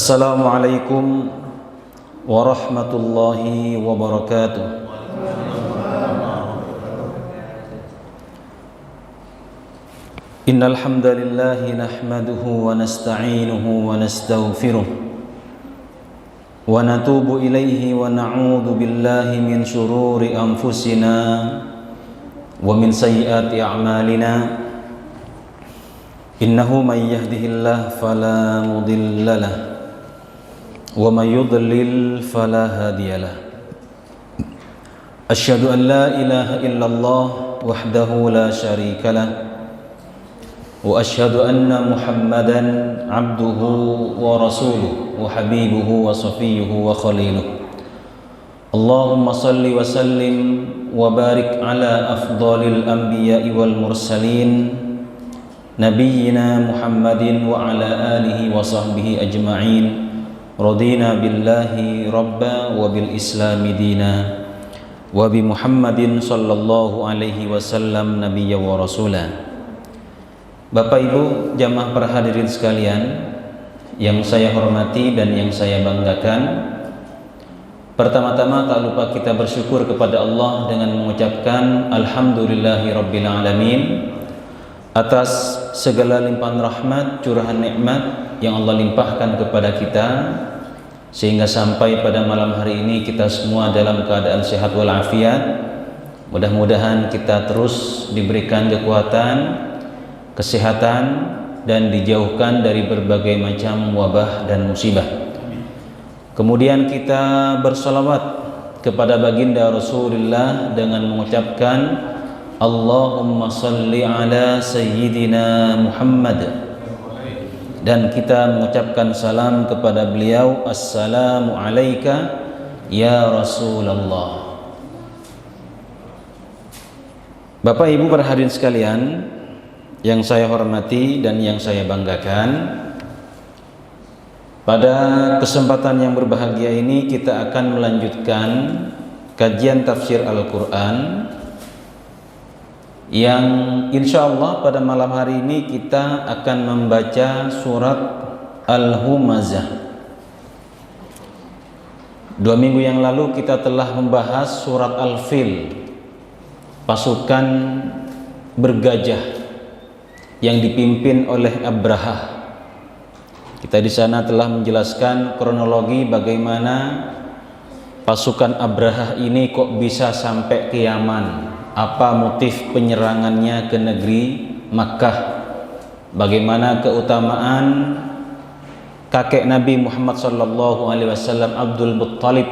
Assalamualaikum warahmatullahi wabarakatuh. Innal hamdalillah nahmaduhu wa nasta'inuhu wa nastaghfiruh wa natubu ilaihi wa na'udzu billahi min shururi anfusina wa min sayyiati a'malina. Innahu man yahdihillahu fala mudilla lahu wa man yudlil fala hadiyalah. Asyhadu an la ilaha illallah wahdahu la syarikalah wa asyhadu anna Muhammadan abduhu wa rasuluhu wa habibuhu wa safiyyuhu wa khaliluhu. Allahumma salli wa sallim wa barik ala afdalil anbiya'i wal mursalin nabiyyina Muhammadin wa ala alihi wa sahbihi ajma'in. Radina billahi rabba wa bil islami dina wa bi Muhammadin sallallahu alaihi wasallam nabiyya wa rasula. Bapak Ibu jamaah para hadirin sekalian yang saya hormati dan yang saya banggakan, pertama-tama tak lupa kita bersyukur kepada Allah dengan mengucapkan alhamdulillahi rabbil alamin atas segala limpahan rahmat, curahan nikmat yang Allah limpahkan kepada kita, sehingga sampai pada malam hari ini kita semua dalam keadaan sehat walafiat. Mudah-mudahan kita terus diberikan kekuatan, kesehatan, dan dijauhkan dari berbagai macam wabah dan musibah. Kemudian kita bersalawat kepada baginda Rasulullah dengan mengucapkan Allahumma salli ala sayyidina Muhammad, dan kita mengucapkan salam kepada beliau, assalamu alayka ya Rasulullah. Bapak Ibu para hadirin sekalian yang saya hormati dan yang saya banggakan, pada kesempatan yang berbahagia ini kita akan melanjutkan kajian tafsir Al-Quran yang insya Allah pada malam hari ini kita akan membaca surat Al-Humazah. 2 minggu yang lalu kita telah membahas surat Al-Fil, pasukan bergajah yang dipimpin oleh Abrahah. Kita di sana telah menjelaskan kronologi bagaimana pasukan Abrahah ini kok bisa sampai ke Yaman, apa motif penyerangannya ke negeri Makkah, bagaimana keutamaan kakek Nabi Muhammad SAW Abdul Muttalib,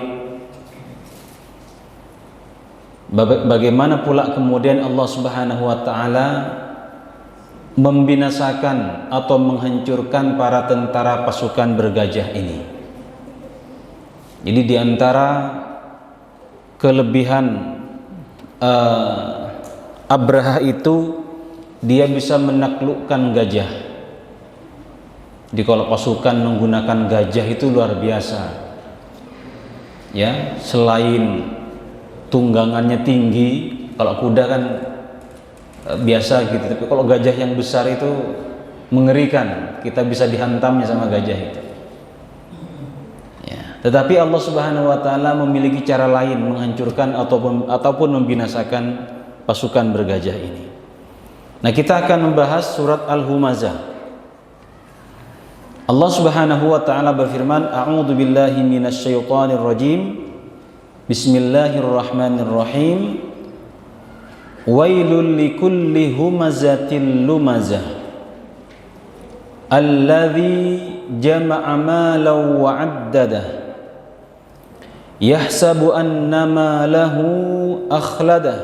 bagaimana pula kemudian Allah Subhanahu wa taala membinasakan atau menghancurkan para tentara pasukan bergajah ini. Jadi di antara kelebihan Abrahah itu dia bisa menaklukkan gajah. Jadi kalau pasukan menggunakan gajah itu luar biasa. Ya, selain tunggangannya tinggi, kalau kuda kan biasa gitu, tapi kalau gajah yang besar itu mengerikan, kita bisa dihantamnya sama gajah itu. Tetapi Allah Subhanahu wa taala memiliki cara lain menghancurkan ataupun membinasakan pasukan bergajah ini. Nah, kita akan membahas surat Al-Humazah. Allah Subhanahu wa taala berfirman, a'udzu billahi minasyaitonir rajim. Bismillahirrahmanirrahim. Wailul likulli humazatil lumazah alladzi jama'a malan wa 'addadah yahsabu annama lahu akhladah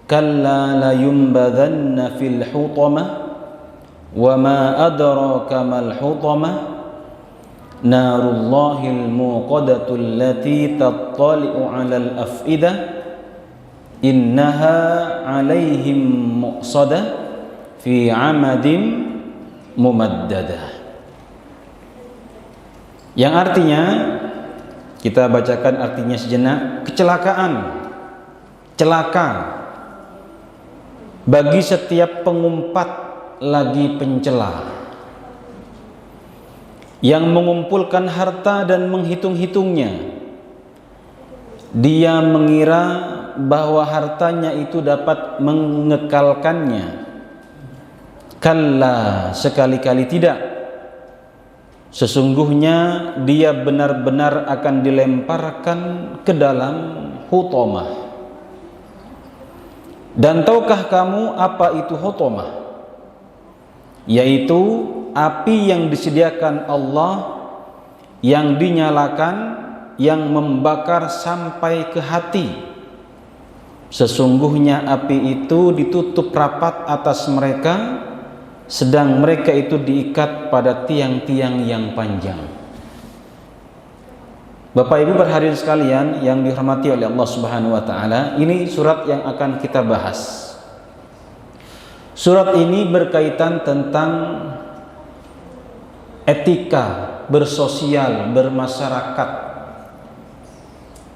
kalla la yunbadhanna fil hutamah wa ma adraka mal hutamah narullahil muqadatu allati tattali'u 'alal af'idah innaha 'alaihim muqsadah fi 'amadin mumaddadah. Yang artinya, kita bacakan artinya sejenak. Kecelakaan, celaka bagi setiap pengumpat lagi pencela. yang mengumpulkan harta dan menghitung-hitungnya. Dia mengira bahwa hartanya itu dapat mengekalkannya. Kalla, sekali-kali tidak. Sesungguhnya dia benar-benar akan dilemparkan ke dalam hutomah. Dan tahukah kamu apa itu hutomah? Yaitu api yang disediakan Allah, yang dinyalakan, yang membakar sampai ke hati. Sesungguhnya api itu ditutup rapat atas mereka, sedang mereka itu diikat pada tiang-tiang yang panjang. Bapak Ibu berhadirin sekalian yang dihormati oleh Allah Subhanahu wa taala, ini surat yang akan kita bahas. Surat ini berkaitan tentang etika bersosial, bermasyarakat.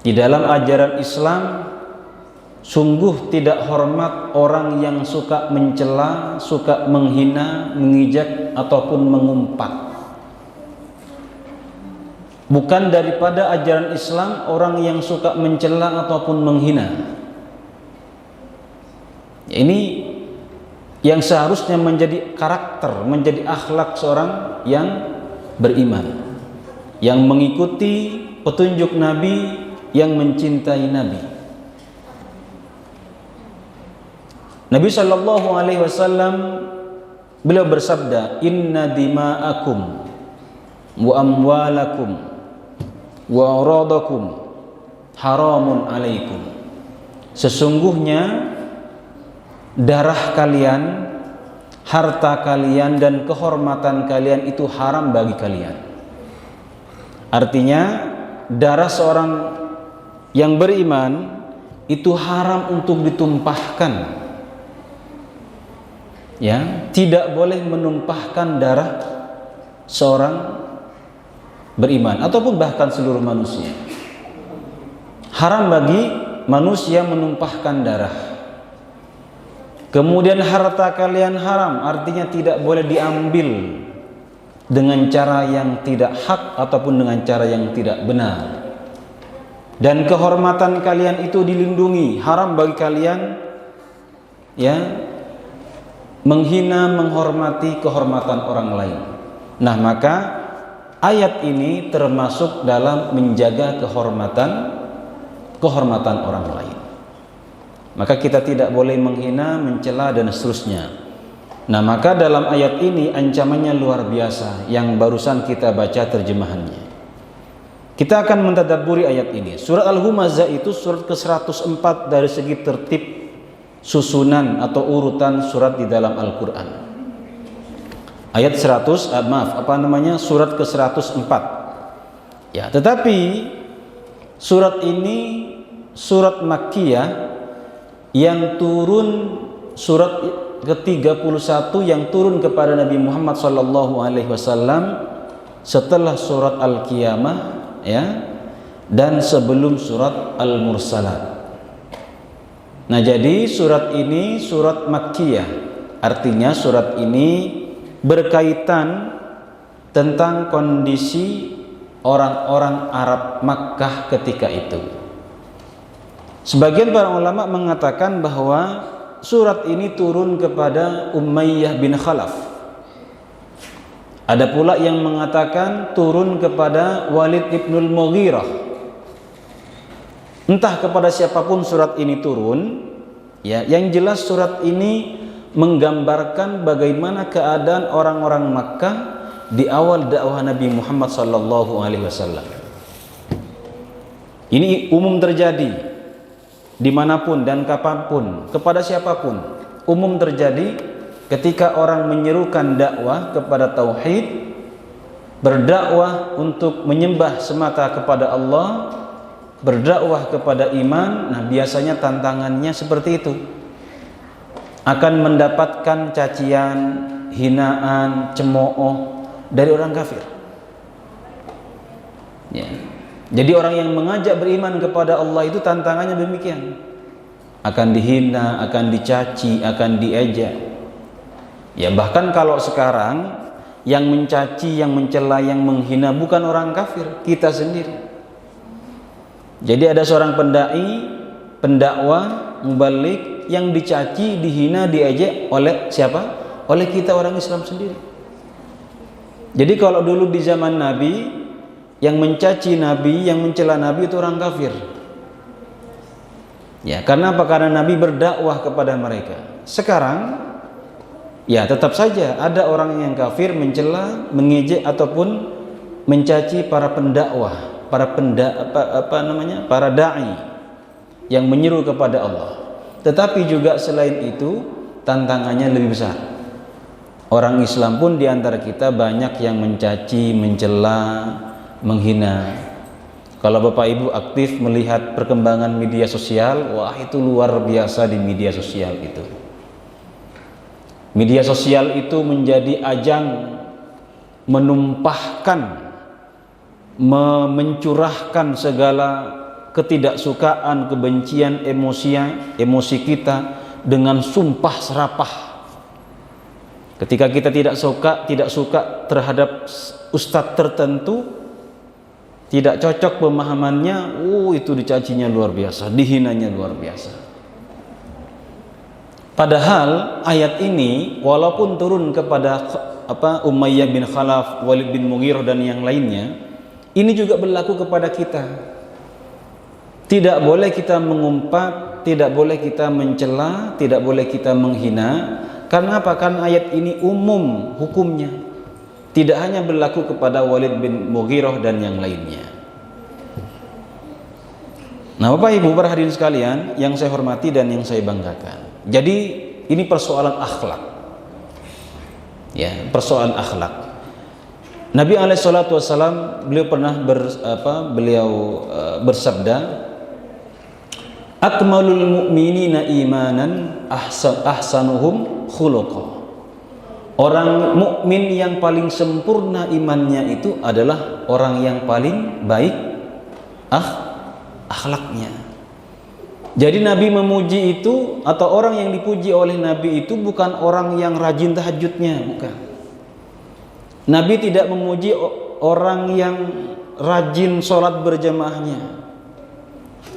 Di dalam ajaran Islam sungguh tidak hormat orang yang suka mencela, suka menghina, mengijek ataupun mengumpat. Bukan daripada ajaran Islam orang yang suka mencela ataupun menghina. Ini yang seharusnya menjadi karakter, menjadi akhlak seorang yang beriman, yang mengikuti petunjuk Nabi, yang mencintai Nabi. Nabi sallallahu alaihi wasallam beliau bersabda, "Inna dima'akum wa amwalakum wa aradakum haramun alaikum." Sesungguhnya darah kalian, harta kalian dan kehormatan kalian itu haram bagi kalian. Artinya darah seorang yang beriman itu haram untuk ditumpahkan. Ya, tidak boleh menumpahkan darah seorang beriman ataupun bahkan seluruh manusia. Haram bagi manusia menumpahkan darah. Kemudian harta kalian haram, artinya tidak boleh diambil dengan cara yang tidak hak ataupun dengan cara yang tidak benar. Dan kehormatan kalian itu dilindungi, haram bagi kalian ya menghina, menghormati kehormatan orang lain. Nah, maka ayat ini termasuk dalam menjaga kehormatan orang lain. Maka kita tidak boleh menghina, mencela dan seterusnya. Nah, maka dalam ayat ini ancamannya luar biasa yang barusan kita baca terjemahannya. Kita akan mentadabburi ayat ini. Surat Al-Humazah itu surat ke-104 dari segi tertib susunan atau urutan surat di dalam Al-Quran. Ayat surat ke-104. Ya, tetapi surat ini surat Makkiyah yang turun, surat ke-31 yang turun kepada Nabi Muhammad SAW setelah surat Al-Qiyamah, ya, dan sebelum surat Al-Mursalat. Nah, jadi surat ini surat Makkiyah, artinya surat ini berkaitan tentang kondisi orang-orang Arab Makkah ketika itu. Sebagian para ulama mengatakan bahwa surat ini turun kepada Umayyah bin Khalaf. Ada pula yang mengatakan turun kepada Walid ibnul Mughirah. Entah kepada siapapun surat ini turun, ya, yang jelas surat ini menggambarkan bagaimana keadaan orang-orang Makkah di awal dakwah Nabi Muhammad SAW. Ini umum terjadi dimanapun dan kapanpun, kepada siapapun. Umum terjadi ketika orang menyerukan dakwah kepada tauhid, berdakwah untuk menyembah semata kepada Allah, berdakwah kepada iman. Nah, biasanya tantangannya seperti itu. Akan mendapatkan cacian, hinaan, cemooh dari orang kafir. Ya. Jadi orang yang mengajak beriman kepada Allah itu tantangannya demikian. Akan dihina, akan dicaci, akan diejek. Ya, bahkan kalau sekarang yang mencaci, yang mencela, yang menghina bukan orang kafir, kita sendiri. Jadi ada seorang pendai, pendakwah, mubalik yang dicaci, dihina, diejek oleh siapa? Oleh kita orang Islam sendiri. Jadi kalau dulu di zaman Nabi, yang mencaci Nabi, yang mencela Nabi itu orang kafir. Ya, karena apa? Karena Nabi berdakwah kepada mereka. Sekarang ya tetap saja ada orang yang kafir mencela, mengejek ataupun mencaci para pendakwah, para dai yang menyeru kepada Allah. Tetapi juga selain itu tantangannya lebih besar. Orang Islam pun di antara kita banyak yang mencaci, mencela, menghina. Kalau Bapak Ibu aktif melihat perkembangan media sosial, wah itu luar biasa di media sosial itu. Media sosial itu menjadi ajang menumpahkan, mencurahkan segala ketidaksukaan, kebencian, emosi kita dengan sumpah serapah. Ketika kita tidak suka terhadap ustadz tertentu, tidak cocok pemahamannya, itu dicacinya luar biasa, dihinanya luar biasa. Padahal ayat ini walaupun turun kepada Umayyah bin Khalaf, Walid bin Mughirah dan yang lainnya, ini juga berlaku kepada kita. Tidak boleh kita mengumpat, tidak boleh kita mencela, tidak boleh kita menghina. Karena apa? Karena ayat ini umum hukumnya. Tidak hanya berlaku kepada Walid bin Mughirah dan yang lainnya. Nah, Bapak Ibu para hadirin sekalian yang saya hormati dan yang saya banggakan. Jadi ini persoalan akhlak. Ya, persoalan akhlak. Nabi SAW beliau pernah bersabda, "Akmalul mu'minina imanan ahsanuhum khuluqa." Orang mukmin yang paling sempurna imannya itu adalah orang yang paling baik akhlaknya. Jadi Nabi memuji itu, atau orang yang dipuji oleh Nabi itu bukan orang yang rajin tahajudnya, bukan. Nabi tidak memuji orang yang rajin sholat berjamaahnya.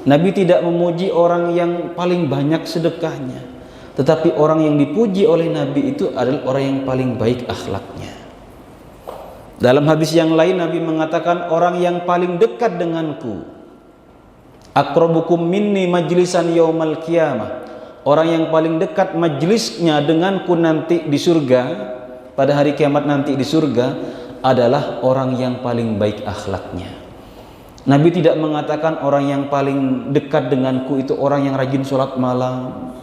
Nabi tidak memuji orang yang paling banyak sedekahnya. Tetapi orang yang dipuji oleh Nabi itu adalah orang yang paling baik akhlaknya. Dalam hadis yang lain Nabi mengatakan, orang yang paling dekat denganku, aqrabukum minni majlisan yaumal qiyamah, orang yang paling dekat majlisnya denganku nanti di surga, pada hari kiamat nanti di surga, adalah orang yang paling baik akhlaknya. Nabi tidak mengatakan orang yang paling dekat denganku itu orang yang rajin sholat malam,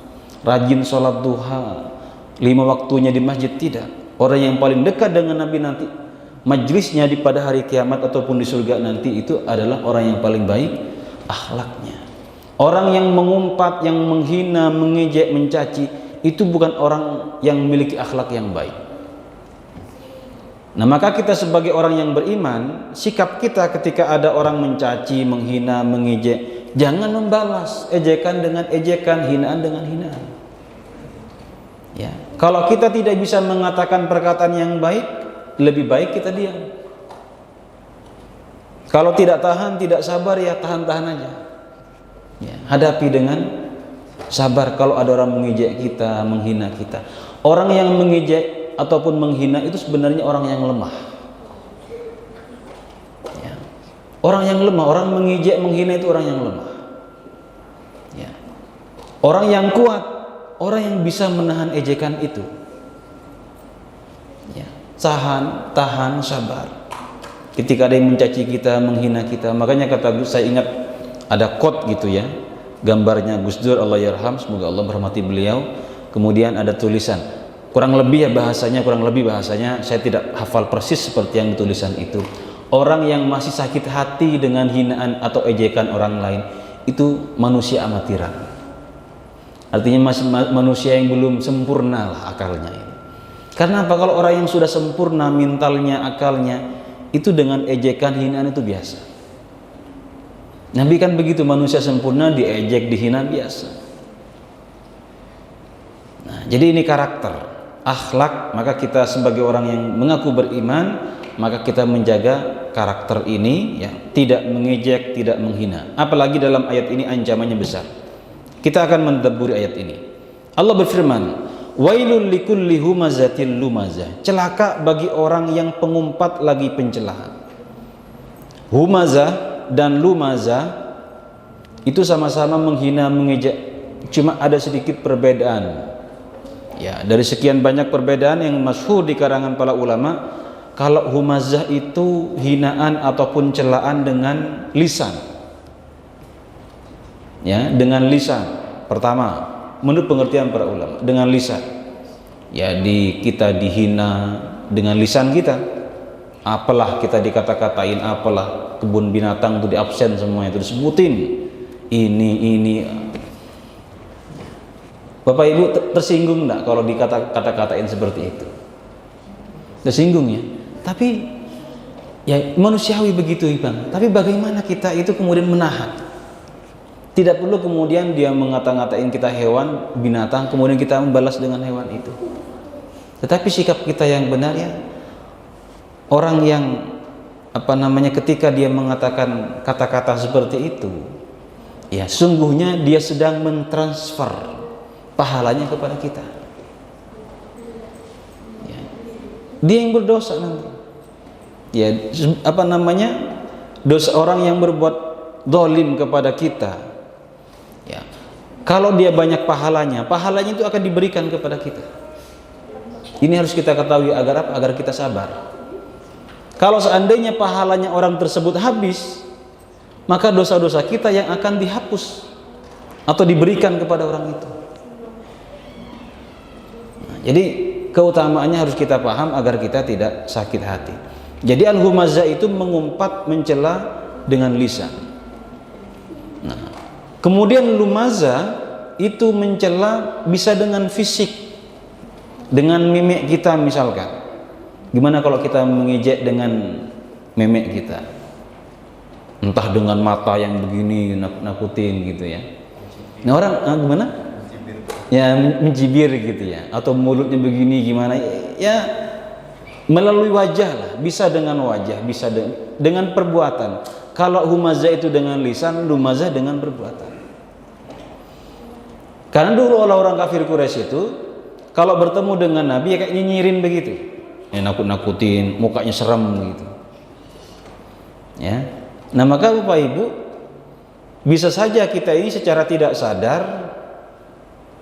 rajin sholat duha, 5 waktunya di masjid. Tidak. Orang yang paling dekat dengan Nabi nanti majlisnya di pada hari kiamat ataupun di surga nanti itu adalah orang yang paling baik akhlaknya. Orang yang mengumpat, yang menghina, mengejek, mencaci, itu bukan orang yang memiliki akhlak yang baik. Nah, maka kita sebagai orang yang beriman, sikap kita ketika ada orang mencaci, menghina, mengejek, jangan membalas ejekan dengan ejekan, hinaan dengan hinaan. Ya, kalau kita tidak bisa mengatakan perkataan yang baik, lebih baik kita diam. Kalau tidak tahan, tidak sabar, ya tahan-tahan aja. Ya, hadapi dengan sabar kalau ada orang mengejek kita, menghina kita. Orang yang mengejek ataupun menghina itu sebenarnya orang yang lemah. Ya. Orang yang lemah, orang mengejek, menghina itu orang yang lemah. Ya. Orang yang kuat, orang yang bisa menahan ejekan itu. Ya. Tahan, sabar. Ketika ada yang mencaci kita, menghina kita, makanya saya ingat ada quote gitu ya, gambarnya Gus Dur, Allah yarham, semoga Allah merahmati beliau. Kemudian ada tulisan, kurang lebih bahasanya saya tidak hafal persis seperti yang tulisan itu. Orang yang masih sakit hati dengan hinaan atau ejekan orang lain itu manusia amatiran. Artinya masih manusia yang belum sempurna lah akalnya ini. Karena apa? Kalau orang yang sudah sempurna mentalnya, akalnya, itu dengan ejekan, hinaan itu biasa. Nabi kan begitu, manusia sempurna diejek, dihina biasa. Nah, jadi ini karakter. akhlak, maka kita sebagai orang yang mengaku beriman, maka kita menjaga karakter ini, ya, tidak mengejek, tidak menghina. Apalagi dalam ayat ini ancamannya besar. Kita akan mendabburi ayat ini. Allah berfirman, wailul likulli humazatil lumazah. Celaka bagi orang yang pengumpat lagi pencela. Humazah dan lumazah itu sama-sama menghina, mengejek, cuma ada sedikit perbedaan. Ya, dari sekian banyak perbedaan yang masyhur di karangan para ulama, kalau humazah itu hinaan ataupun celaan dengan lisan. Ya, dengan lisan. Pertama, menurut pengertian para ulama, dengan lisan. Ya, kita dihina dengan lisan kita. Apalah kita dikata-katain, apalah kebun binatang itu diabsen semuanya itu disebutin. Ini. Bapak Ibu tersinggung enggak kalau dikata-katain seperti itu? Tersinggung ya. Tapi ya manusiawi begitu, Bang. Tapi bagaimana kita itu kemudian menahan? Tidak perlu kemudian dia mengata-ngatain kita hewan, binatang, kemudian kita membalas dengan hewan itu. Tetapi sikap kita yang benar, ya, orang yang ketika dia mengatakan kata-kata seperti itu, ya sungguhnya dia sedang mentransfer pahalanya kepada kita. Ya. Dia yang berdosa nanti. Ya, dosa orang yang berbuat zalim kepada kita. Ya. Kalau dia banyak pahalanya itu akan diberikan kepada kita. Ini harus kita ketahui agar kita sabar. Kalau seandainya pahalanya orang tersebut habis, maka dosa-dosa kita yang akan dihapus atau diberikan kepada orang itu. Nah, jadi keutamaannya harus kita paham agar kita tidak sakit hati. Jadi al-humazah itu mengumpat, mencela dengan lisan. Nah, kemudian lumazah itu mencela bisa dengan fisik, dengan mimik kita misalkan. Gimana kalau kita mengejek dengan mimik kita? Entah dengan mata yang begini nakutin gitu ya. Nah orang gimana? Ya mencibir gitu ya. Atau mulutnya begini gimana? Ya melalui wajah lah. Bisa dengan wajah, bisa dengan perbuatan. Kalau humazah itu dengan lisan, lumazah dengan perbuatan. Karena dulu orang kafir Quraisy itu kalau bertemu dengan Nabi ya kayak nyinyirin begitu. Ya, nakut-nakutin, mukanya serem gitu. Ya. Nah, maka Bapak Ibu, bisa saja kita ini secara tidak sadar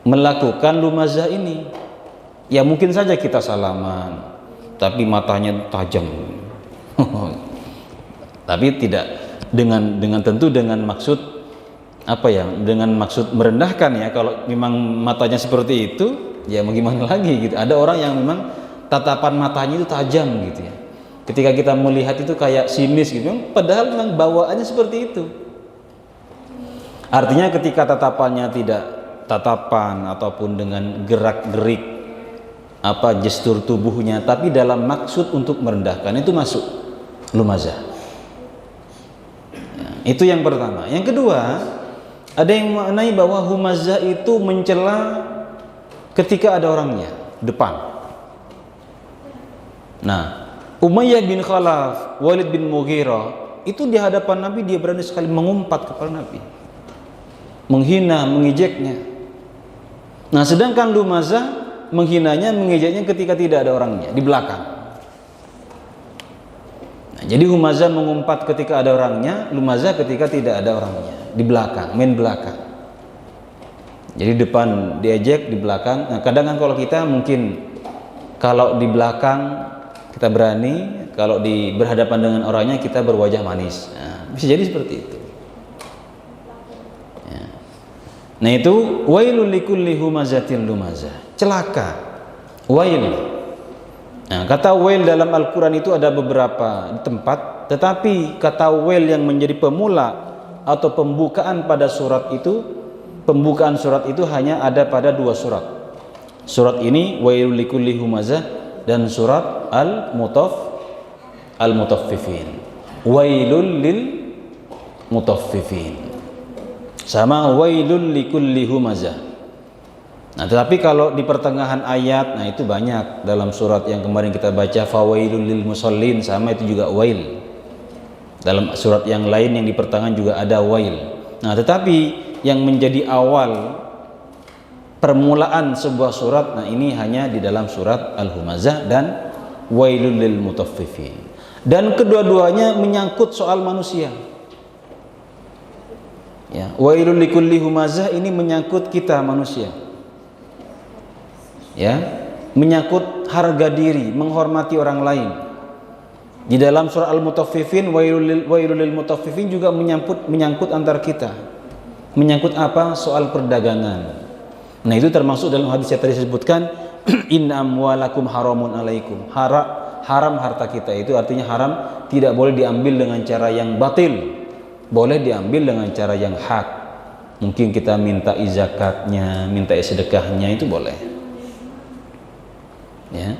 melakukan lumazah ini. Ya mungkin saja kita salaman, tapi matanya tajam. Tapi tidak dengan tentu dengan maksud dengan maksud merendahkan ya. Kalau memang matanya seperti itu, ya mau gimana lagi gitu. Ada orang yang memang tatapan matanya itu tajam gitu ya. Ketika kita melihat itu kayak sinis gitu, padahal memang bawaannya seperti itu. Artinya ketika tatapannya tidak tatapan ataupun dengan gerak-gerik gestur tubuhnya, tapi dalam maksud untuk merendahkan, itu masuk lumazah. Ya, itu yang pertama. Yang kedua, ada yang maknai bahwa humazah itu mencela ketika ada orangnya depan. Nah, Umayyah bin Khalaf, Walid bin Mughirah, itu di hadapan Nabi dia berani sekali mengumpat kepada Nabi, menghina, mengejeknya. Nah, sedangkan lumazah menghinanya, mengejeknya ketika tidak ada orangnya, di belakang. Nah, jadi humazah mengumpat ketika ada orangnya, lumazah ketika tidak ada orangnya, di belakang, main belakang. Jadi depan diejek, di belakang. Nah, kadang kan kalau kita mungkin kalau di belakang kita berani, kalau berhadapan dengan orangnya kita berwajah manis. Nah, bisa jadi seperti itu. Ya. Nah itu wailul likulli humazatil lumazah. Celaka. Wail. Nah, kata wail dalam Al-Quran itu ada beberapa tempat, tetapi kata wail yang menjadi pemula atau pembukaan pada surat itu, pembukaan surat itu hanya ada pada 2 surat. Surat ini wailul likulli humazah dan surat Al-Mutaffifin. Wailul lil mutaffifin. Sama wailul likulli humazah. Nah, tetapi kalau di pertengahan ayat, nah itu banyak dalam surat yang kemarin kita baca, fawailul lil musallin, sama itu juga wail. Dalam surat yang lain yang di pertengahan juga ada wail. Nah, tetapi yang menjadi awal permulaan sebuah surat, nah ini hanya di dalam surat Al-Humazah dan wailul lil mutaffifin. Dan kedua-duanya menyangkut soal manusia. Ya, wailul likulli humazah ini menyangkut kita manusia. Ya, menyangkut harga diri, menghormati orang lain. Di dalam surah Al-Mutaffifin, wailul lil mutaffifin juga menyangkut antar kita. Menyangkut apa? Soal perdagangan. Nah, itu termasuk dalam hadis yang tadi disebutkan, inna amwalakum haramun alaikum. Haram harta kita, itu artinya haram tidak boleh diambil dengan cara yang batil. Boleh diambil dengan cara yang hak. Mungkin kita minta zakatnya, minta sedekahnya, itu boleh. Ya.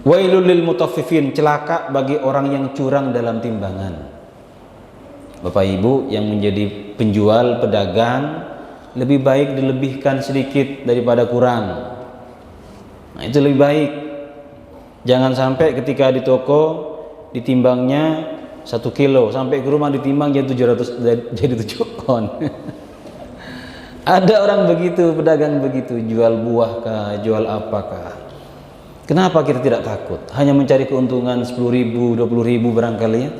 Wailul lil mutaffifin, celaka bagi orang yang curang dalam timbangan. Bapak Ibu yang menjadi penjual, pedagang, lebih baik dilebihkan sedikit daripada kurang. Nah, itu lebih baik. Jangan sampai ketika di toko ditimbangnya 1 kilo, sampai ke rumah ditimbang jadi 7 on. Ada orang begitu, pedagang begitu, jual buah kah, jual apakah. Kenapa kita tidak takut? Hanya mencari keuntungan 10.000, 20.000 barangkali ya.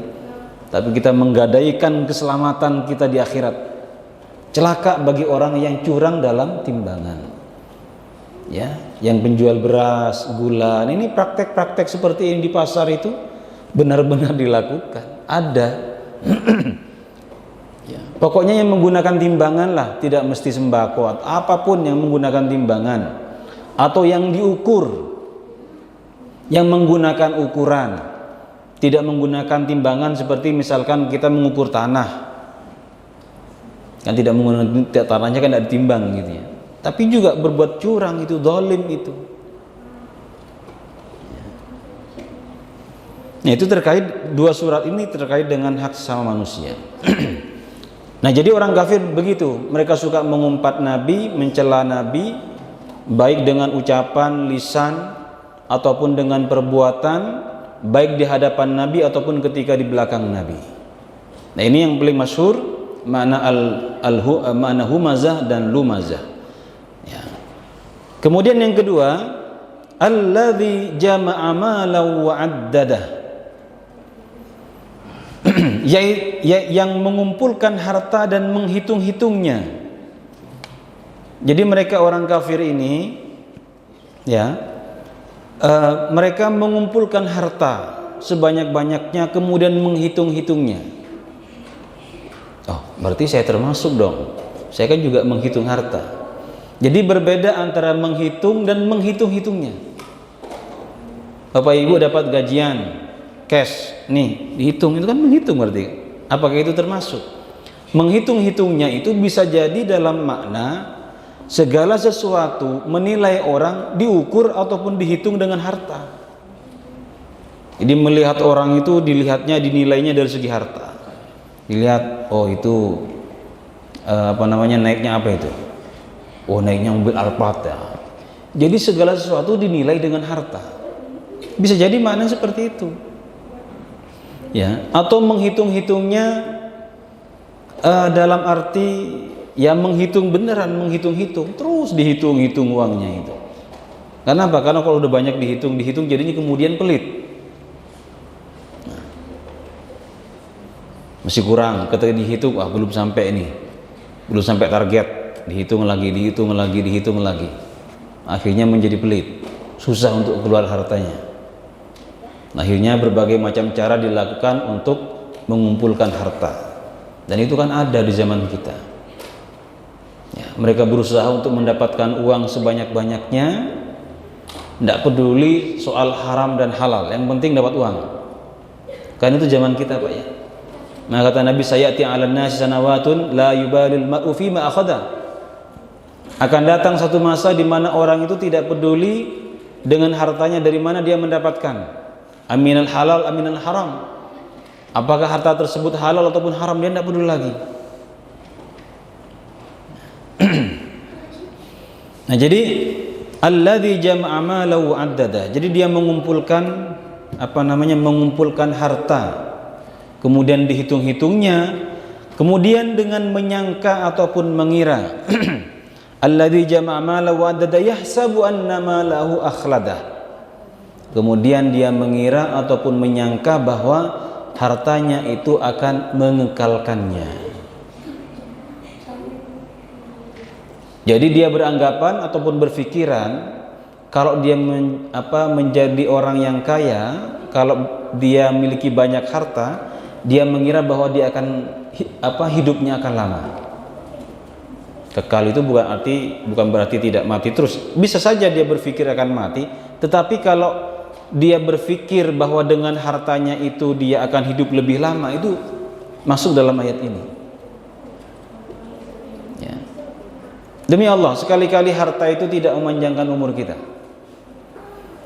Tapi kita menggadaikan keselamatan kita di akhirat. Celaka bagi orang yang curang dalam timbangan. Ya, yang penjual beras, gula, ini praktek-praktek seperti ini di pasar itu benar-benar dilakukan. Ada. Ya, pokoknya yang menggunakan timbangan lah, tidak mesti sembako atau apapun yang menggunakan timbangan atau yang diukur, yang menggunakan ukuran, tidak menggunakan timbangan seperti misalkan kita mengukur tanah, kan tidak menggunakan tanahnya kan tidak ditimbang gitu ya. Tapi juga berbuat curang itu, zalim itu. Nah, itu terkait, dua surat ini terkait dengan hak sesama manusia. Nah, jadi orang kafir begitu, mereka suka mengumpat Nabi, mencela Nabi, baik dengan ucapan, lisan, ataupun dengan perbuatan, baik di hadapan Nabi ataupun ketika di belakang Nabi. Nah, ini yang paling masyhur, makna humazah dan lumazah. Ya. Kemudian yang kedua, alladzi jama'a malan wa 'addadah. Yang mengumpulkan harta dan menghitung-hitungnya. Jadi mereka orang kafir ini, ya, mereka mengumpulkan harta sebanyak-banyaknya kemudian menghitung-hitungnya. Oh, berarti saya termasuk dong. Saya kan juga menghitung harta. Jadi berbeda antara menghitung dan menghitung-hitungnya. Bapak Ibu dapat gajian cash, nih dihitung, itu kan menghitung berarti. Apakah itu termasuk? Menghitung-hitungnya itu bisa jadi dalam makna segala sesuatu menilai orang diukur ataupun dihitung dengan harta. Jadi melihat orang itu dinilainya dari segi harta. Dilihat, oh itu naiknya apa itu? Oh, naiknya mobil Alphard ya. Jadi segala sesuatu dinilai dengan harta. Bisa jadi makna seperti itu. Ya, atau menghitung-hitungnya dalam arti ya menghitung beneran, menghitung-hitung, terus dihitung-hitung uangnya itu. Kenapa? Karena kalau udah banyak dihitung jadinya kemudian pelit. Nah, masih kurang, ketika dihitung, wah belum sampai ini, belum sampai target, dihitung lagi. Akhirnya menjadi pelit, susah untuk keluar hartanya. Akhirnya berbagai macam cara dilakukan untuk mengumpulkan harta, dan itu kan ada di zaman kita. Ya, mereka berusaha untuk mendapatkan uang sebanyak-banyaknya, tidak peduli soal haram dan halal, yang penting dapat uang. Kan itu zaman kita, Pak ya. Maka kata Nabi, sayati 'alan nasi sanawatun la yubalil mar'u fi ma akhadha. Akan datang satu masa di mana orang itu tidak peduli dengan hartanya dari mana dia mendapatkan. Aminal halal, aminal haram. Apakah harta tersebut halal ataupun haram, dia tidak peduli lagi. Nah, jadi alladzi jama'a malahu addada. Jadi dia mengumpulkan mengumpulkan harta, kemudian dihitung-hitungnya, kemudian dengan menyangka ataupun mengira. Alladzi jama'a malahu addada yahsabu anna malahu akhladah. Kemudian dia mengira ataupun menyangka bahwa hartanya itu akan mengekalkannya. Jadi dia beranggapan ataupun berpikiran kalau dia menjadi orang yang kaya, kalau dia memiliki banyak harta, dia mengira bahwa dia akan hidupnya akan lama. Kekal itu bukan berarti tidak mati terus. Bisa saja dia berpikir akan mati, tetapi kalau dia berpikir bahwa dengan hartanya itu dia akan hidup lebih lama, itu masuk dalam ayat ini. Ya. Demi Allah, sekali-kali harta itu tidak memanjangkan umur kita.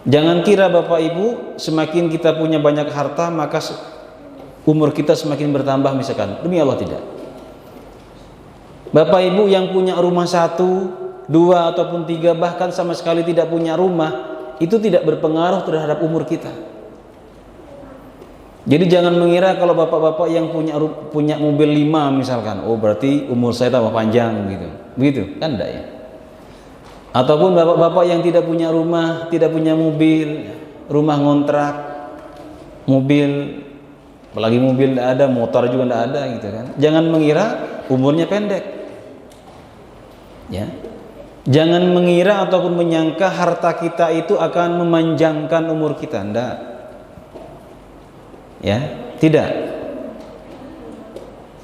Jangan kira Bapak Ibu, semakin kita punya banyak harta maka umur kita semakin bertambah misalkan. Demi Allah, tidak. Bapak Ibu yang punya rumah 1, 2 ataupun 3, bahkan sama sekali tidak punya rumah, itu tidak berpengaruh terhadap umur kita. Jadi jangan mengira kalau bapak-bapak yang punya mobil 5 misalkan, oh berarti umur saya tambah panjang gitu. Begitu kan enggak ya? Ataupun bapak-bapak yang tidak punya rumah, tidak punya mobil, rumah ngontrak, mobil, apalagi mobil enggak ada, motor juga enggak ada gitu kan. Jangan mengira umurnya pendek. Ya. Jangan mengira ataupun menyangka harta kita itu akan memanjangkan umur kita, enggak. Ya, tidak.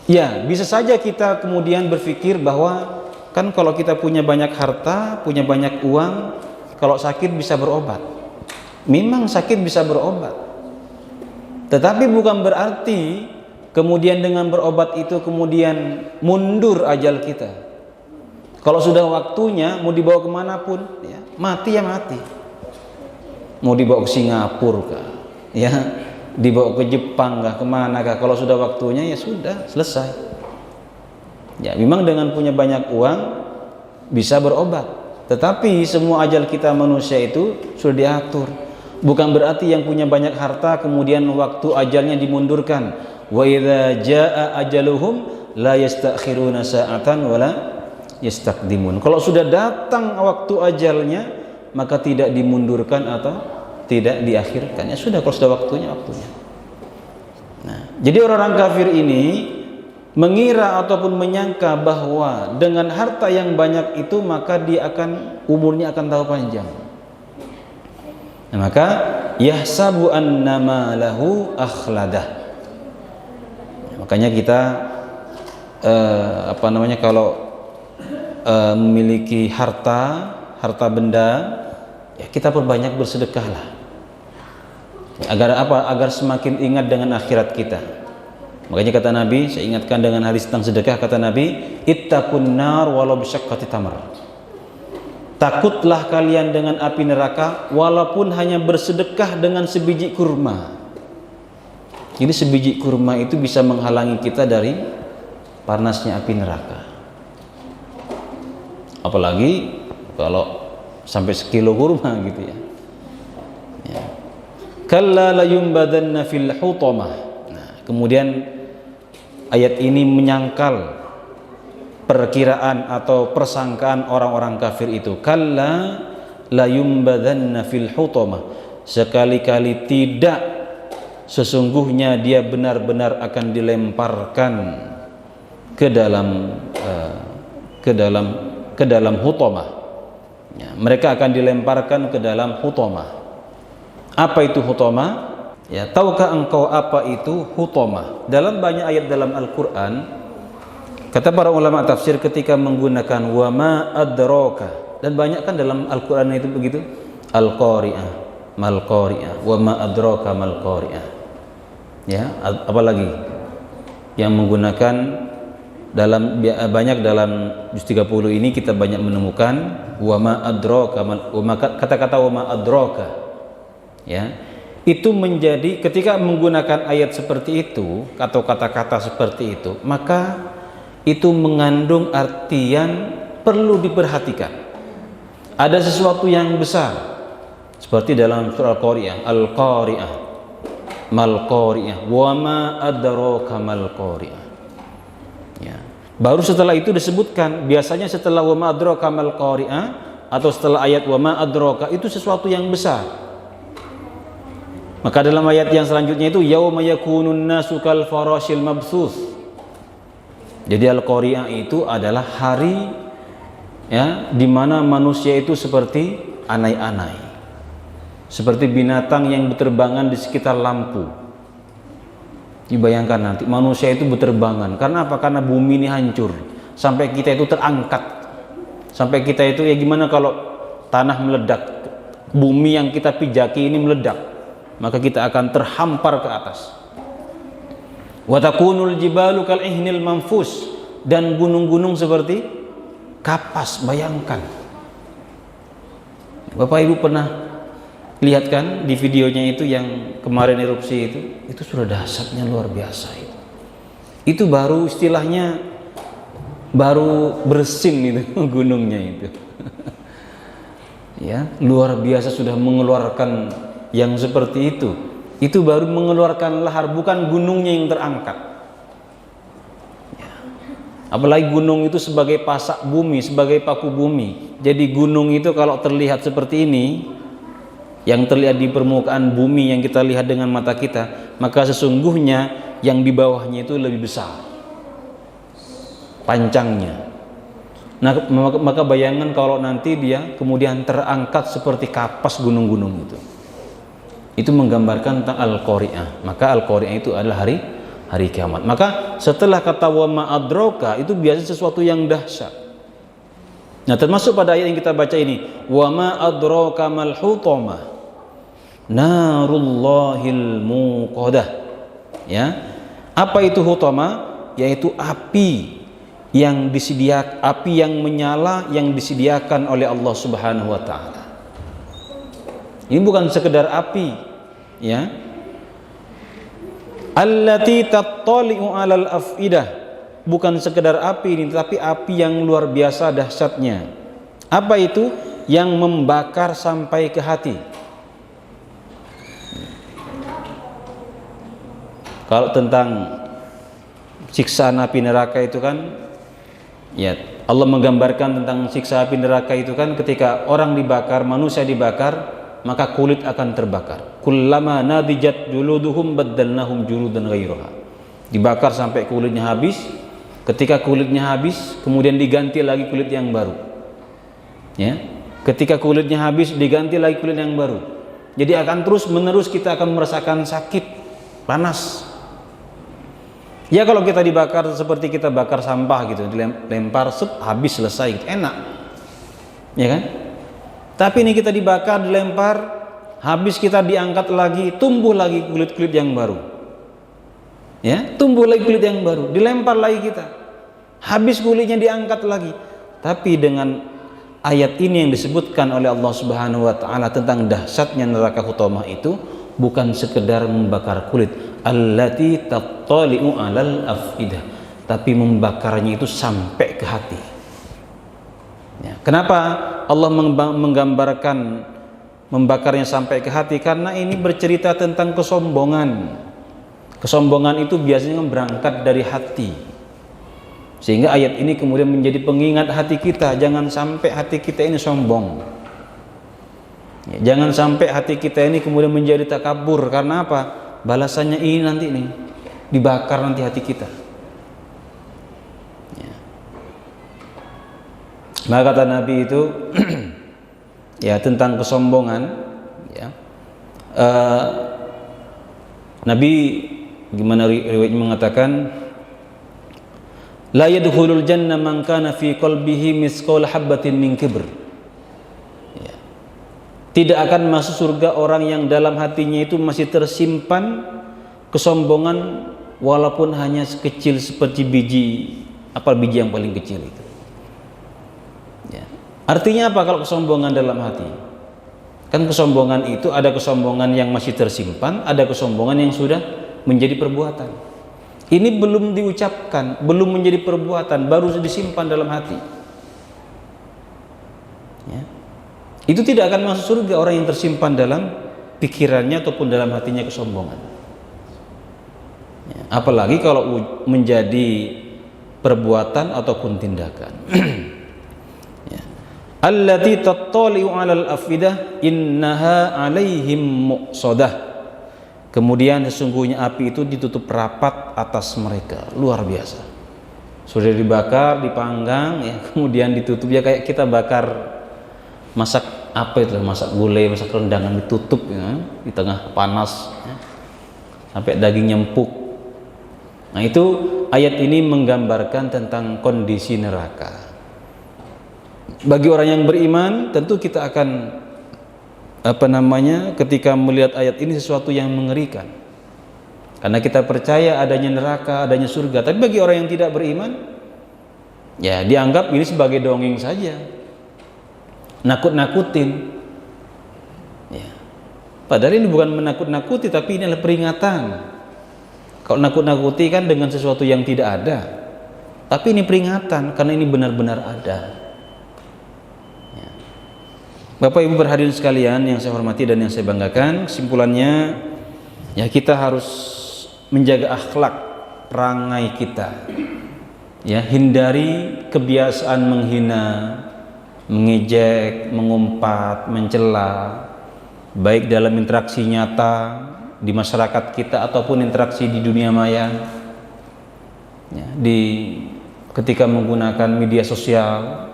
Ya, bisa saja kita kemudian berpikir bahwa kan kalau kita punya banyak harta, punya banyak uang, kalau sakit bisa berobat. Memang sakit bisa berobat. Tetapi bukan berarti kemudian dengan berobat itu kemudian mundur ajal kita. Kalau sudah waktunya mau dibawa kemanapun, ya, mati ya mati. Mau dibawa ke Singapura kah, ya, dibawa ke Jepang kah, kemana kah? Kalau sudah waktunya ya sudah selesai. Ya, memang dengan punya banyak uang bisa berobat. Tetapi semua ajal kita manusia itu sudah diatur. Bukan berarti yang punya banyak harta kemudian waktu ajalnya dimundurkan. Wa idza jaa ajaluhum la yastakhiruna sa'atan wala yastaqdimun. Kalau sudah datang waktu ajalnya maka tidak dimundurkan atau tidak diakhirkan. Ya sudah, kalau sudah waktunya. Nah, jadi orang-orang kafir ini mengira ataupun menyangka bahwa dengan harta yang banyak itu maka umurnya akan tambah panjang. Nah, maka yahsabu annama lahu akhladah. Makanya kita kalau memiliki harta benda, ya kita perbanyak bersedekahlah. Agar apa? Agar semakin ingat dengan akhirat kita. Makanya kata Nabi, saya ingatkan dengan hadis tentang sedekah, kata Nabi, ittaqun nar walau bisyaqqati tamr. Takutlah kalian dengan api neraka walaupun hanya bersedekah dengan sebiji kurma. Jadi sebiji kurma itu bisa menghalangi kita dari panasnya api neraka. Apalagi kalau sampai sekilo kurma gitu ya. Kalla la yumbadanna fil hutamah. Nah, kemudian ayat ini menyangkal perkiraan atau persangkaan orang-orang kafir itu. Kalla la yumbadanna fil hutamah. Sekali-kali tidak, sesungguhnya dia benar-benar akan dilemparkan ke dalam hutamah. Ya, mereka akan dilemparkan ke dalam hutamah. Apa itu hutamah? Ya, tahukah engkau apa itu hutamah? Dalam banyak ayat dalam Al-Qur'an, kata para ulama tafsir ketika menggunakan wa ma adraka, dan banyak kan dalam Al-Qur'an itu begitu, al-qari'ah, mal qari'ah, wa ma adraka mal qari'ah. Ya, apalagi yang menggunakan banyak dalam juz 30 ini kita banyak menemukan wa ma adraka, kata-kata wa ma adraka. Ya, itu menjadi ketika menggunakan ayat seperti itu atau kata-kata seperti itu, maka itu mengandung artian perlu diperhatikan. ada sesuatu yang besar. Seperti dalam surah Al-Qari'ah, Al-Qari'ah, mal Qari'ah, wa ma adraka mal Qari'ah. Ya. Baru setelah itu disebutkan, biasanya setelah wa ma adraka mal Qari'ah atau setelah ayat wa ma adraka itu sesuatu yang besar. Maka dalam ayat yang selanjutnya itu yauma yakunun nasu kal farashil mabsus. Jadi Al-Qari'ah itu adalah hari ya di mana manusia itu seperti anai-anai. Seperti binatang yang berterbangan di sekitar lampu. Dibayangkan nanti manusia itu berterbangan. Karena apa? Karena bumi ini hancur. Sampai kita itu terangkat. Sampai kita itu ya gimana kalau tanah meledak. Bumi yang kita pijaki ini meledak. Maka kita akan terhampar ke atas. Wa takunul jibalu kal ihnil manfus, dan gunung-gunung seperti kapas, bayangkan. Bapak Ibu pernah lihat kan di videonya itu yang kemarin erupsi itu sudah dahsyatnya luar biasa itu. Itu baru istilahnya baru bersin itu gunungnya itu. Ya, luar biasa sudah mengeluarkan yang seperti itu baru mengeluarkan lahar, bukan gunungnya yang terangkat ya. Apalagi gunung itu sebagai pasak bumi, sebagai paku bumi. Jadi gunung itu kalau terlihat seperti ini, yang terlihat di permukaan bumi yang kita lihat dengan mata kita, maka sesungguhnya yang di bawahnya itu lebih besar pancangnya. Nah, maka bayangan kalau nanti dia kemudian terangkat seperti kapas gunung-gunung itu menggambarkan tentang Al-Qari'ah. Maka Al-Qari'ah itu adalah hari kiamat. Maka setelah kata wa ma adraka itu biasanya sesuatu yang dahsyat. Nah, termasuk pada ayat yang kita baca ini, wa ma adraka mal hutamah narullahil muqadah. Ya. Apa itu hutamah? Yaitu api yang disediakan, api yang menyala yang disediakan oleh Allah Subhanahu wa taala. Ini bukan sekedar api, ya. Allati tattali'u 'alal afidah. Bukan sekedar api ini, tapi api yang luar biasa dahsyatnya. Apa itu? Yang membakar sampai ke hati. Kalau tentang siksaan api neraka itu kan, ya, Allah menggambarkan tentang siksa api neraka itu kan ketika orang dibakar, manusia dibakar, maka kulit akan terbakar. Kullama nadijat juluduhum baddalnahum juludan ghairaha. Dibakar sampai kulitnya habis. Ketika kulitnya habis, kemudian diganti lagi kulit yang baru. Ya. Ketika kulitnya habis, diganti lagi kulit yang baru. Jadi akan terus menerus kita akan merasakan sakit, panas. Ya kalau kita dibakar seperti kita bakar sampah gitu, dilempar habis selesai, gitu. Enak. Ya kan? Tapi ini kita dibakar, dilempar, habis kita diangkat lagi, tumbuh lagi kulit-kulit yang baru. Ya, tumbuh lagi kulit yang baru, dilempar lagi kita. Habis kulitnya diangkat lagi. Tapi dengan ayat ini yang disebutkan oleh Allah Subhanahu wa taala tentang dahsyatnya neraka hutamah itu bukan sekedar membakar kulit, allati tattali'u 'alal afidah, tapi membakarnya itu sampai ke hati. Ya, kenapa Allah menggambarkan membakarnya sampai ke hati? Karena ini bercerita tentang kesombongan. Kesombongan itu biasanya berangkat dari hati. Sehingga ayat ini kemudian menjadi pengingat hati kita. Jangan sampai hati kita ini sombong. Ya, jangan sampai hati kita ini kemudian menjadi takabur. Karena apa? Balasannya ini nanti nih, dibakar nanti hati kita. Maka kata Nabi itu ya tentang kesombongan ya. Nabi gimana riwayatnya mengatakan la yadkhulul jannah man kana fi qalbihi misqal habatin min kibr. Ya. Tidak akan masuk surga orang yang dalam hatinya itu masih tersimpan kesombongan walaupun hanya sekecil seperti biji yang paling kecil itu. Artinya apa kalau kesombongan dalam hati? Kan kesombongan itu ada kesombongan yang masih tersimpan, ada kesombongan yang sudah menjadi perbuatan. Ini belum diucapkan, belum menjadi perbuatan, baru disimpan dalam hati. Ya. Itu tidak akan masuk surga orang yang tersimpan dalam pikirannya ataupun dalam hatinya kesombongan. Ya, apalagi kalau menjadi perbuatan ataupun tindakan. Ya. Allati tattali'u 'alal afidah innaha 'alaihim muqsadah. Kemudian sesungguhnya api itu ditutup rapat atas mereka, luar biasa. Sudah dibakar, dipanggang, ya, kemudian ditutup, ya kayak kita bakar masak apa itu, masak gulai, masak rendangan, ditutup ya, di tengah panas ya, sampai dagingnya empuk. Nah, itu ayat ini menggambarkan tentang kondisi neraka. Bagi orang yang beriman tentu kita akan ketika melihat ayat ini sesuatu yang mengerikan, karena kita percaya adanya neraka, adanya surga. Tapi bagi orang yang tidak beriman, ya dianggap ini sebagai dongeng saja, nakut-nakutin ya. Padahal ini bukan menakut-nakuti, tapi ini adalah peringatan. Kalau nakut-nakuti kan dengan sesuatu yang tidak ada, tapi ini peringatan karena ini benar-benar ada. Bapak Ibu berhadirin sekalian yang saya hormati dan yang saya banggakan, kesimpulannya ya kita harus menjaga akhlak perangai kita. Ya, hindari kebiasaan menghina, mengejek, mengumpat, mencela, baik dalam interaksi nyata di masyarakat kita ataupun interaksi di dunia maya. Ya, ketika menggunakan media sosial,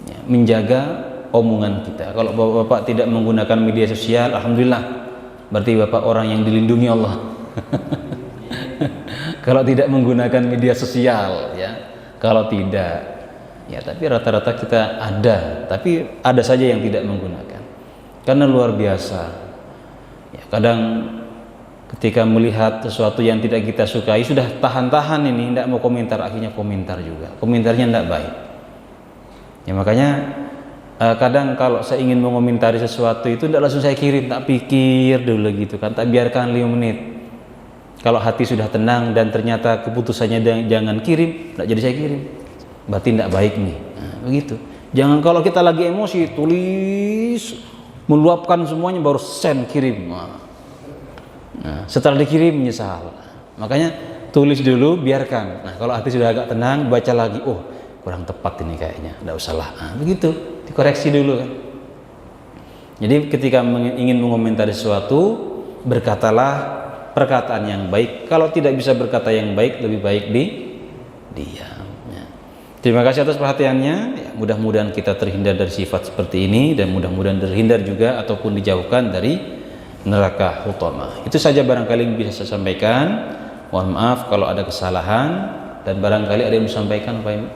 ya, menjaga omongan kita. Kalau bapak tidak menggunakan media sosial, alhamdulillah, berarti bapak orang yang dilindungi Allah. Kalau tidak menggunakan media sosial, ya, kalau tidak, ya, tapi rata-rata kita ada, tapi ada saja yang tidak menggunakan, karena luar biasa. Ya, kadang ketika melihat sesuatu yang tidak kita sukai, sudah tahan-tahan ini, tidak mau komentar, akhirnya komentar juga, komentarnya tidak baik. Ya, makanya kadang kalau saya ingin mengomentari sesuatu itu tidak langsung saya kirim, tak pikir dulu gitu kan, tak biarkan 5 menit. Kalau hati sudah tenang dan ternyata keputusannya jangan kirim, tidak jadi saya kirim, berarti tidak baik nih. Nah, begitu. Jangan kalau kita lagi emosi tulis, meluapkan semuanya baru send kirim. Nah, setelah dikirim menyesal. Makanya tulis dulu, biarkan. Nah, kalau hati sudah agak tenang, baca lagi, oh kurang tepat ini kayaknya, tidak usahlah. Nah, begitu, dikoreksi dulu kan. Jadi ketika ingin mengomentari sesuatu, berkatalah perkataan yang baik. Kalau tidak bisa berkata yang baik, lebih baik diam. Ya. Terima kasih atas perhatiannya. Ya, mudah-mudahan kita terhindar dari sifat seperti ini, dan mudah-mudahan terhindar juga ataupun dijauhkan dari neraka hutamah. Itu saja barangkali yang bisa saya sampaikan. Mohon maaf kalau ada kesalahan, dan barangkali ada yang disampaikan Pak Ibu.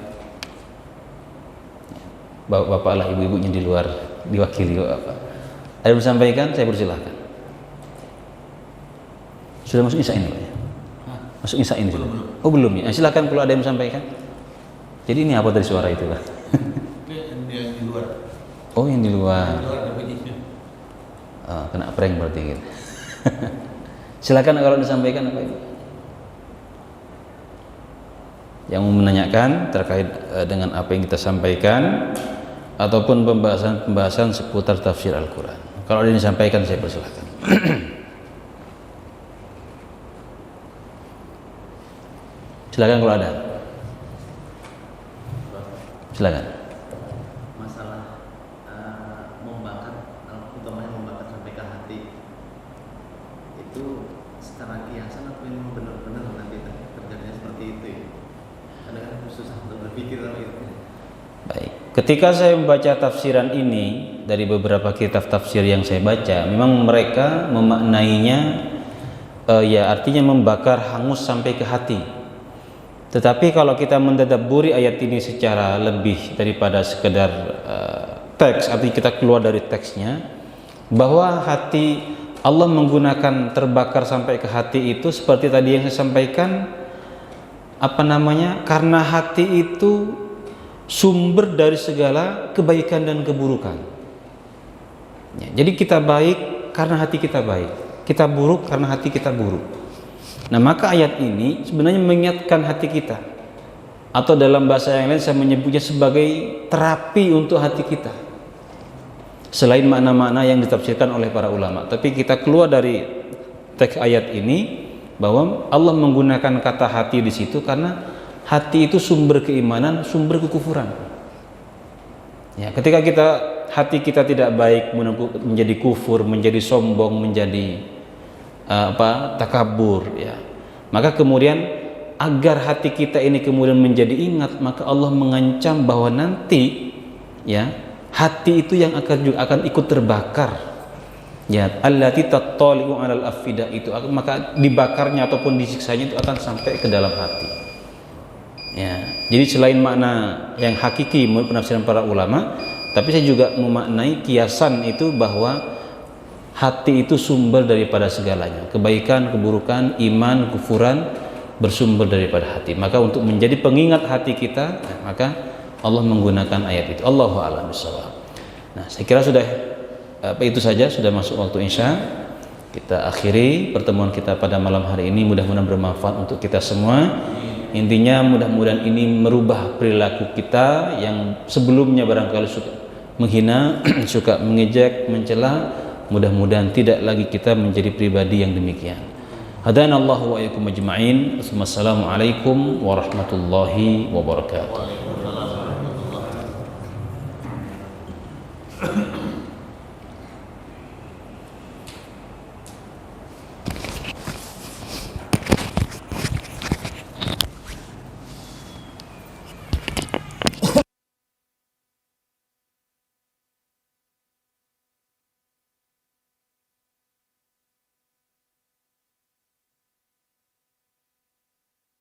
Bapak lah, ibu-ibunya di luar diwakili Bapak. Ada yang disampaikan, saya persilahkan. Sudah masuk isya ini Pak ya? Masuk isya ini sudah? Oh belum ya? Silakan kalau ada yang disampaikan. Jadi ini apa dari suara itu Pak? Yang di luar. Oh yang di luar. Di luar ada bunyinya. Oh, kena prank berarti gitu. Silakan kalau disampaikan apa Ibu? Yang mau menanyakan terkait dengan apa yang kita sampaikan ataupun pembahasan seputar tafsir Al-Quran. Kalau ada yang disampaikan, saya persilahkan. Silakan kalau ada. Silakan. Masalah membakar, utamanya membakar sampai ke hati, itu secara kiasan apa yang benar-benar nanti terjadinya seperti itu ya? Kadang kan susah untuk berpikir itu. Baik. Ketika saya membaca tafsiran ini dari beberapa kitab tafsir yang saya baca, memang mereka memaknainya ya artinya membakar hangus sampai ke hati. Tetapi kalau kita mentadabburi ayat ini secara lebih daripada sekedar teks, artinya kita keluar dari teksnya, bahwa hati Allah menggunakan terbakar sampai ke hati itu seperti tadi yang saya sampaikan, karena hati itu sumber dari segala kebaikan dan keburukan. Ya, jadi kita baik karena hati kita baik, kita buruk karena hati kita buruk. Nah, maka ayat ini sebenarnya mengingatkan hati kita, atau dalam bahasa yang lain saya menyebutnya sebagai terapi untuk hati kita. selain makna-makna yang ditafsirkan oleh para ulama. Tapi kita keluar dari teks ayat ini bahwa Allah menggunakan kata hati di situ karena hati itu sumber keimanan, sumber kekufuran. Ya, ketika hati kita tidak baik, menjadi kufur, menjadi sombong, menjadi takabur, ya. Maka kemudian agar hati kita ini kemudian menjadi ingat, maka Allah mengancam bahwa nanti, ya, hati itu yang akan ikut terbakar. Ya, allati tattali'u 'alal afida, itu maka dibakarnya ataupun disiksanya itu akan sampai ke dalam hati. Ya, jadi selain makna yang hakiki menurut penafsiran para ulama, tapi saya juga memaknai kiasan itu bahwa hati itu sumber daripada segalanya. Kebaikan, keburukan, iman, kufuran bersumber daripada hati. Maka untuk menjadi pengingat hati kita, maka Allah menggunakan ayat itu. Allahu a'lam bishawab. Nah, saya kira sudah itu saja, sudah masuk waktu Isya. Kita akhiri pertemuan kita pada malam hari ini, mudah-mudahan bermanfaat untuk kita semua. Intinya mudah-mudahan ini merubah perilaku kita yang sebelumnya barangkali suka menghina, suka mengejek, mencela. Mudah-mudahan tidak lagi kita menjadi pribadi yang demikian. Hadanallahu wa iyyakum ajma'in. Wassalamualaikum warahmatullahi wabarakatuh.